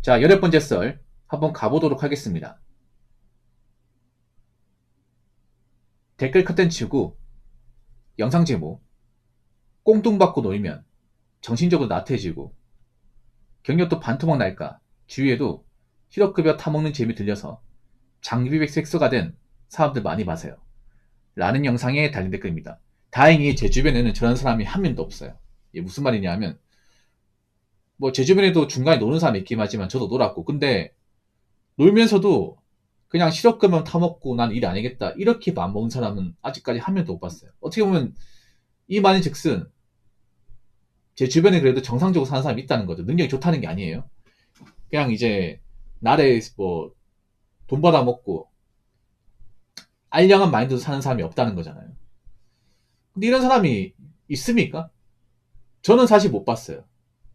자, 8번째 썰 한번 가보도록 하겠습니다. 댓글 컨텐츠고 영상 제목 꽁뚱받고 놀면 정신적으로 나태해지고 경력도 반토막 날까 주위에도 실업급여 타먹는 재미 들려서 장비백 섹스가 된 사람들 많이 봐세요. 라는 영상에 달린 댓글입니다. 다행히 제 주변에는 저런 사람이 한 명도 없어요. 이게 무슨 말이냐 하면 뭐 제 주변에도 중간에 노는 사람이 있긴 하지만 저도 놀았고, 근데 놀면서도 그냥 실업급여 타먹고 난 일 안 하겠다 이렇게 마음먹은 사람은 아직까지 한 명도 못 봤어요. 어떻게 보면 이 말인 즉슨 제 주변에 그래도 정상적으로 사는 사람이 있다는 거죠. 능력이 좋다는 게 아니에요. 그냥 이제 나라에 뭐 돈 받아 먹고 알량한 마인드로 사는 사람이 없다는 거잖아요. 근데 이런 사람이 있습니까? 저는 사실 못 봤어요.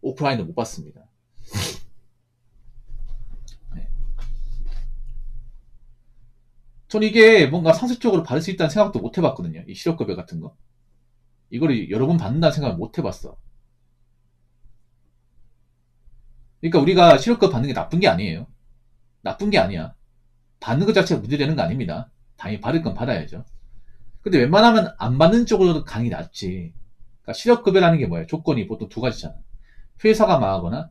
오프라인도 못 봤습니다. 네. 전 이게 뭔가 상습적으로 받을 수 있다는 생각도 못 해봤거든요. 이 실업급여 같은 거. 이거를 여러 번 받는다는 생각을 못 해봤어. 그러니까 우리가 실업급여 받는 게 나쁜 게 아니에요. 나쁜 게 아니야. 받는 것 자체가 문제되는 거 아닙니다. 당연히 받을 건 받아야죠. 근데 웬만하면 안 받는 쪽으로 가는 게 낫지. 그러니까 실업급여라는 게 뭐예요? 조건이 보통 두 가지잖아. 회사가 망하거나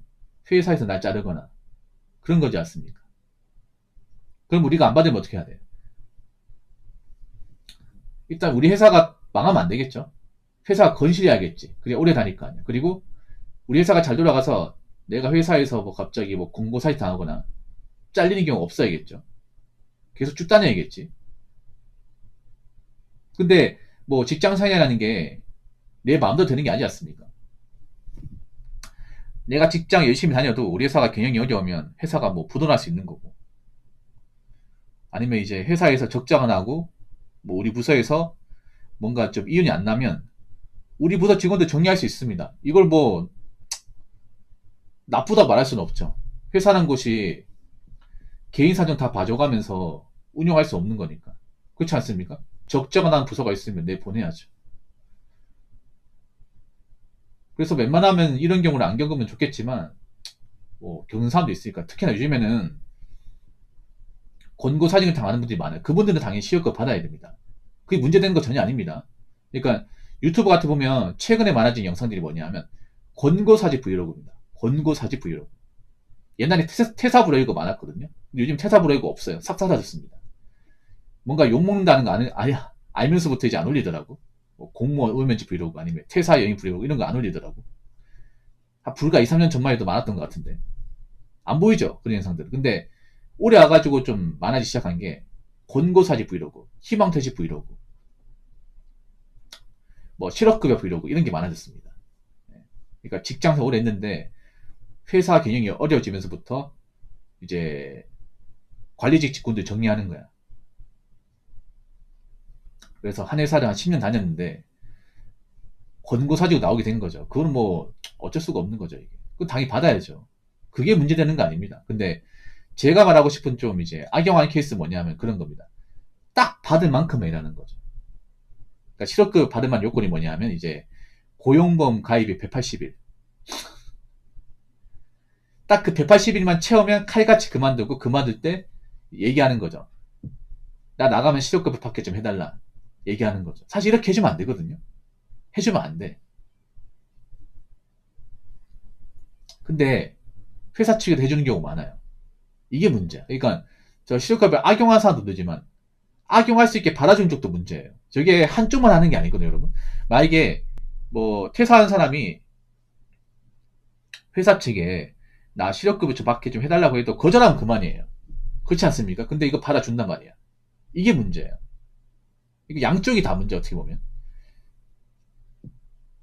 회사에서 날 자르거나 그런 거지 않습니까? 그럼 우리가 안 받으면 어떻게 해야 돼요? 일단 우리 회사가 망하면 안 되겠죠. 회사가 건실해야겠지. 그래 오래 다닐 거 아니야. 그리고 우리 회사가 잘 돌아가서 내가 회사에서 뭐 갑자기 뭐 공고 사이트 당하거나 잘리는 경우 없어야겠죠. 계속 쭉 다녀야겠지. 근데 뭐 직장 생활이라는 게 내 마음대로 되는 게 아니지 않습니까? 내가 직장 열심히 다녀도 우리 회사가 경영이 어려우면 회사가 뭐 부도날 수 있는 거고, 아니면 이제 회사에서 적자가 나고 뭐 우리 부서에서 뭔가 좀 이윤이 안 나면 우리 부서 직원들 정리할 수 있습니다. 이걸 뭐 나쁘다 말할 수는 없죠. 회사라는 곳이 개인 사정 다 봐줘가면서 운영할 수 없는 거니까. 그렇지 않습니까? 적자가 난 부서가 있으면 내보내야죠. 그래서 웬만하면 이런 경우를 안 겪으면 좋겠지만 뭐 겪는 사람도 있으니까. 특히나 요즘에는 권고 사직을 당하는 분들이 많아요. 그분들은 당연히 시효과 받아야 됩니다. 그게 문제되는 거 전혀 아닙니다. 그러니까 유튜브 같은 거 보면 최근에 많아진 영상들이 뭐냐면 권고 사직 브이로그입니다. 권고 사직 브이로그. 옛날에 퇴사 브이로그 많았거든요. 근데 요즘 퇴사 브이로그 없어요. 싹 사라졌습니다. 뭔가 욕먹는다는 거 알면서부터 이제 안 올리더라고. 뭐 공무원 울면지 브이로그 아니면 퇴사 여행 브이로그 이런 거 안 올리더라고. 불과 2, 3년 전만 해도 많았던 것 같은데. 안 보이죠? 그런 영상들. 근데 올해 와가지고 좀 많아지기 시작한 게 권고사직 브이로그, 희망퇴직 브이로그, 뭐 실업급여 브이로그 이런 게 많아졌습니다. 그러니까 직장생활 오래 했는데 회사 경영이 어려워지면서부터 이제 관리직 직군들 정리하는 거야. 그래서 한 회사를 한 10년 다녔는데 권고사직 나오게 된 거죠. 그건 뭐 어쩔 수가 없는 거죠. 이게. 그건 당연히 받아야죠. 그게 문제되는 거 아닙니다. 근데 제가 말하고 싶은 좀 이제 악영한 케이스 뭐냐면 그런 겁니다. 딱 받을 만큼만 일하는 거죠. 그러니까 실업급 받을 만한 요건이 뭐냐면 이제 고용보험 가입이 180일. 딱 그 180일만 채우면 칼같이 그만두고 그만둘 때 얘기하는 거죠. 나 나가면 실업급 받게 좀 해달라. 얘기하는 거죠. 사실 이렇게 해주면 안 되거든요. 해주면 안 돼. 근데 회사 측에도 해주는 경우가 많아요. 이게 문제야. 그러니까 저 실업급을 악용한 사람도 되지만 악용할 수 있게 받아준 쪽도 문제예요. 저게 한쪽만 하는 게 아니거든요, 여러분. 만약에 뭐 퇴사한 사람이 회사 측에 나 실업급여 좀 받게 좀 해달라고 해도 거절하면 그만이에요. 그렇지 않습니까? 근데 이거 받아준단 말이야. 이게 문제예요. 이게 양쪽이 다 문제, 어떻게 보면.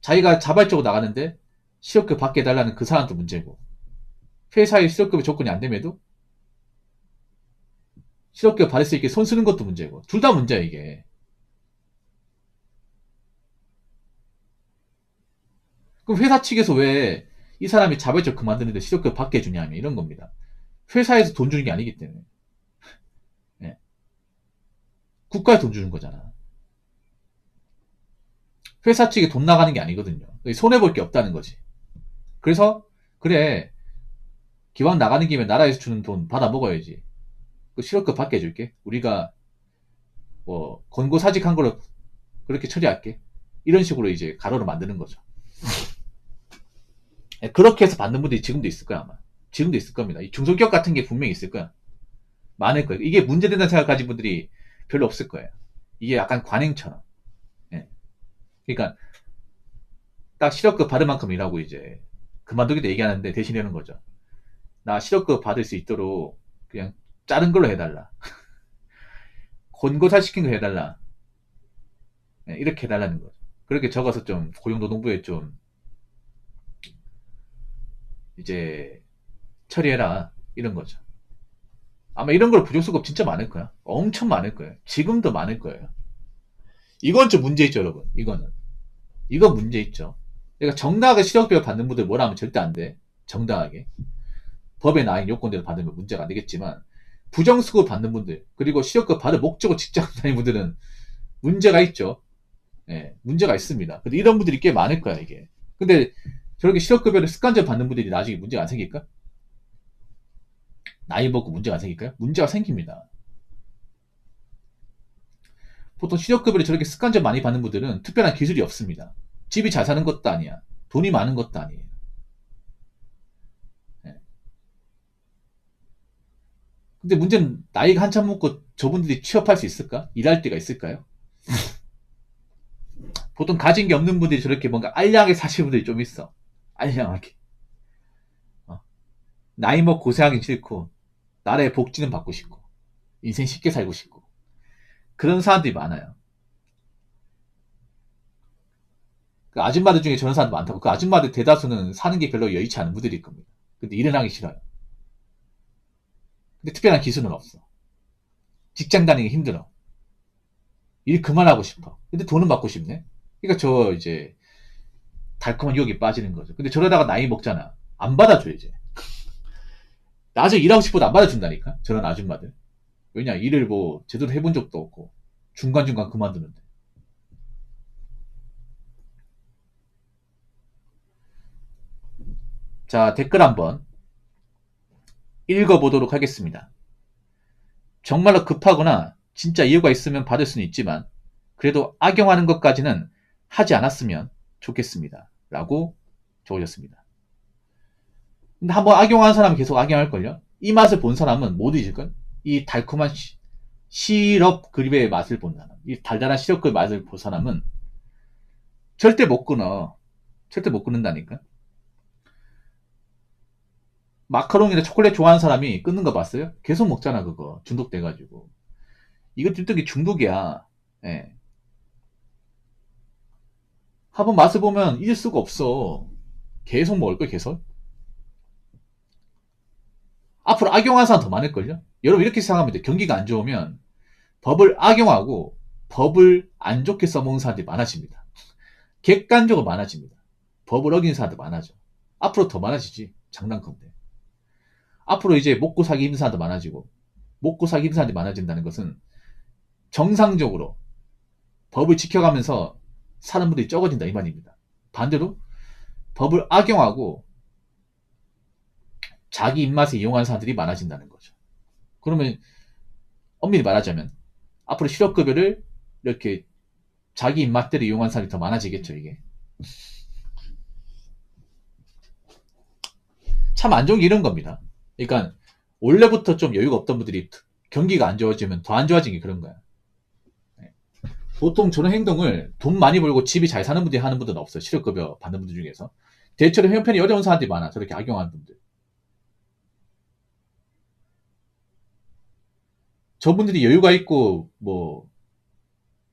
자기가 자발적으로 나가는데 실업급여 받게 해달라는 그 사람도 문제고, 회사의 실업급여 조건이 안 됨에도 실업급여 받을 수 있게 손 쓰는 것도 문제고, 둘 다 문제야 이게. 그럼 회사 측에서 왜 이 사람이 자발적으로 그만두는데 실업급여 받게 해주냐면 이런 겁니다. 회사에서 돈 주는 게 아니기 때문에. 예. 국가에 돈 주는 거잖아. 회사 측에 돈 나가는 게 아니거든요. 손해볼 게 없다는 거지. 그래서 그래 기왕 나가는 김에 나라에서 주는 돈 받아 먹어야지. 그 실업급 받게 해줄게. 우리가 뭐 권고사직한 걸로 그렇게 처리할게. 이런 식으로 이제 가로를 만드는 거죠. 그렇게 해서 받는 분들이 지금도 있을 거야, 아마. 지금도 있을 겁니다. 이 중소기업 같은 게 분명히 있을 거야. 많을 거예요. 이게 문제된다는 생각 가진 분들이 별로 없을 거예요. 이게 약간 관행처럼. 예. 그러니까 딱 실업급 받을 만큼 일하고 이제 그만두기도 얘기하는데 대신 이러는 거죠. 나 실업급 받을 수 있도록 그냥 자른 걸로 해달라. 권고사 시킨 거 해달라. 예, 이렇게 해달라는 거죠. 그렇게 적어서 좀 고용노동부에 좀 이제 처리해라. 이런 거죠. 아마 이런 걸 부족수급 진짜 많을 거야. 엄청 많을 거예요. 지금도 많을 거예요. 이건 좀 문제 있죠, 여러분. 이거는. 이건 문제 있죠. 그러니까 정당하게 실업급여 받는 분들 뭐라 하면 절대 안 돼. 정당하게. 법에 나인 요건대로 받으면 문제가 안 되겠지만, 부정수급 받는 분들, 그리고 실업급 받을 목적으로 직장 다니는 분들은 문제가 있죠. 예, 문제가 있습니다. 근데 이런 분들이 꽤 많을 거야, 이게. 근데 저렇게 실업급여를 습관적으로 받는 분들이 나중에 문제가 안 생길까? 나이 먹고 문제가 안 생길까요? 문제가 생깁니다. 보통 실업급여를 저렇게 습관적으로 많이 받는 분들은 특별한 기술이 없습니다. 집이 잘 사는 것도 아니야. 돈이 많은 것도 아니에요. 예. 근데 문제는 나이가 한참 먹고 저분들이 취업할 수 있을까? 일할 때가 있을까요? 보통 가진 게 없는 분들이 저렇게 뭔가 알량하게 사시는 분들이 좀 있어. 알량하게. 어. 나이 먹고 고생하기 싫고, 나라의 복지는 받고 싶고, 인생 쉽게 살고 싶고. 그런 사람들이 많아요. 그 아줌마들 중에 저런 사람도 많다고. 그 아줌마들 대다수는 사는 게 별로 여의치 않은 분들일 겁니다. 근데 일은 하기 싫어요. 근데 특별한 기술은 없어. 직장 다니기 힘들어. 일 그만하고 싶어. 근데 돈은 받고 싶네? 그러니까 저 이제 달콤한 유혹에 빠지는 거죠. 근데 저러다가 나이 먹잖아. 안 받아줘, 이제. 나중에 일하고 싶어도 안 받아준다니까? 저런 아줌마들. 왜냐, 일을 뭐 제대로 해본 적도 없고, 중간중간 그만두는데. 자, 댓글 한번 읽어보도록 하겠습니다. 정말로 급하거나 진짜 이유가 있으면 받을 수는 있지만, 그래도 악용하는 것까지는 하지 않았으면 좋겠습니다. 라고 적어졌습니다. 근데 한번 악용한 사람은 계속 악용할걸요? 이 맛을 본 사람은 못 잊을걸? 이 달콤한 시럽 그립의 맛을 본 사람, 이 달달한 시럽 그립의 맛을 본 사람은 절대 못 끊어. 절대 못 끊는다니까? 마카롱이나 초콜릿 좋아하는 사람이 끊는 거 봤어요? 계속 먹잖아, 그거. 중독돼가지고. 이거 뚜뚜기 중독이야. 예. 한번 맛을 보면 잊을 수가 없어. 계속 먹을 걸, 계속. 앞으로 악용하는 사람 더 많을걸요? 여러분 이렇게 생각하면 돼. 경기가 안 좋으면 법을 악용하고 법을 안 좋게 써먹는 사람들이 많아집니다. 객관적으로 많아집니다. 법을 어기는 사람들 많아져. 앞으로 더 많아지지. 장난컨대. 앞으로 이제 먹고 살기 힘든 사람도 많아지고 먹고 살기 힘든 사람들이 많아진다는 것은 정상적으로 법을 지켜가면서 사는 분들이 적어진다 이 말입니다. 반대로 법을 악용하고 자기 입맛에 이용하는 사람들이 많아진다는 거죠. 그러면 엄밀히 말하자면 앞으로 실업급여를 이렇게 자기 입맛대로 이용하는 사람이 더 많아지겠죠, 이게. 참 안 좋은 게 이런 겁니다. 그러니까 원래부터 좀 여유가 없던 분들이 경기가 안 좋아지면 더 안 좋아진 게 그런 거야. 보통 저런 행동을 돈 많이 벌고 집이 잘 사는 분들이 하는 분들은 없어요. 실업급여 받는 분들 중에서. 대체로 형편이 어려운 사람들이 많아. 저렇게 악용하는 분들. 저분들이 여유가 있고 뭐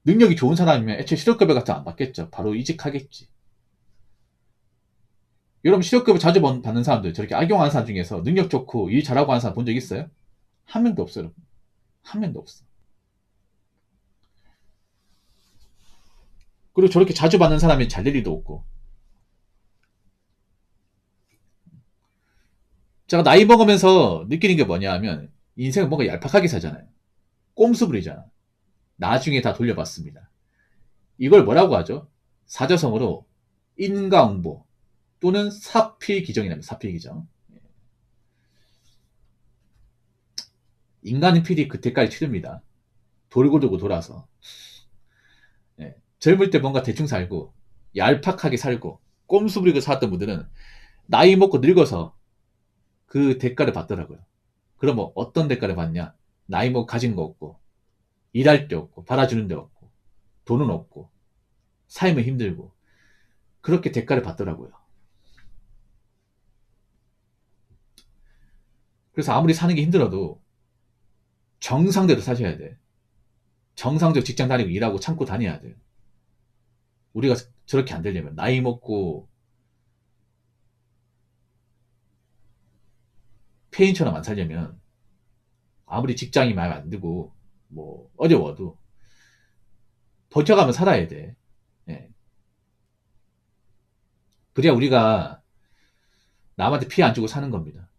능력이 좋은 사람이면 애초에 실업급여 같은 거 안 받겠죠. 바로 이직하겠지. 여러분 실업급여 자주 받는 사람들, 저렇게 악용하는 사람 중에서 능력 좋고 일 잘하고 하는 사람 본 적 있어요? 한 명도 없어요, 여러분. 한 명도 없어. 그리고 저렇게 자주 받는 사람이 잘 될 일도 없고. 제가 나이 먹으면서 느끼는 게 뭐냐 하면 인생은 뭔가 얄팍하게 살잖아요. 꼼수 부리잖아. 나중에 다 돌려받습니다. 이걸 뭐라고 하죠? 사자성어로 인과응보 또는 사필기정이랍니다. 사필기정. 인간은 필히 그 대가를 치릅니다. 돌고 돌고 돌아서. 예. 젊을 때 뭔가 대충 살고 얄팍하게 살고 꼼수 부리고 살았던 분들은 나이 먹고 늙어서 그 대가를 받더라고요. 그럼 뭐 어떤 대가를 받냐? 나이 먹고 가진 거 없고 일할 데 없고 받아주는 데 없고 돈은 없고 삶은 힘들고 그렇게 대가를 받더라고요. 그래서 아무리 사는 게 힘들어도 정상대로 사셔야 돼. 정상적으로 직장 다니고 일하고 참고 다녀야 돼요. 우리가 저렇게 안 되려면 나이 먹고 폐인처럼 안 살려면 아무리 직장이 마음에 안 들고 뭐 어려워도 버텨가며 살아야 돼. 예. 그래야 우리가 남한테 피해 안 주고 사는 겁니다.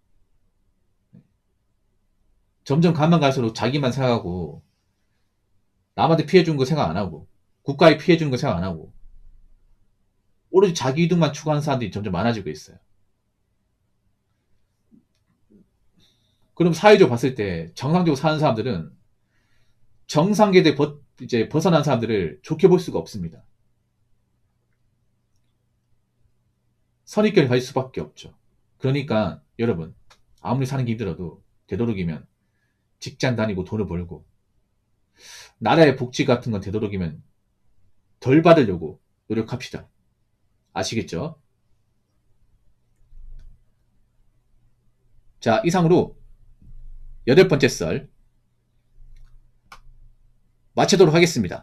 점점 가면 갈수록 자기만 생각하고 남한테 피해 주는 거 생각 안 하고 국가에 피해 주는 거 생각 안 하고 오로지 자기 이득만 추구하는 사람들이 점점 많아지고 있어요. 그럼 사회적으로 봤을 때 정상적으로 사는 사람들은 정상계대 이제 벗어난 사람들을 좋게 볼 수가 없습니다. 선입견을 가질 수밖에 없죠. 그러니까 여러분 아무리 사는 게 힘들어도 되도록이면 직장 다니고 돈을 벌고 나라의 복지 같은 건 되도록이면 덜 받으려고 노력합시다. 아시겠죠? 자, 이상으로 8번째 썰 마치도록 하겠습니다.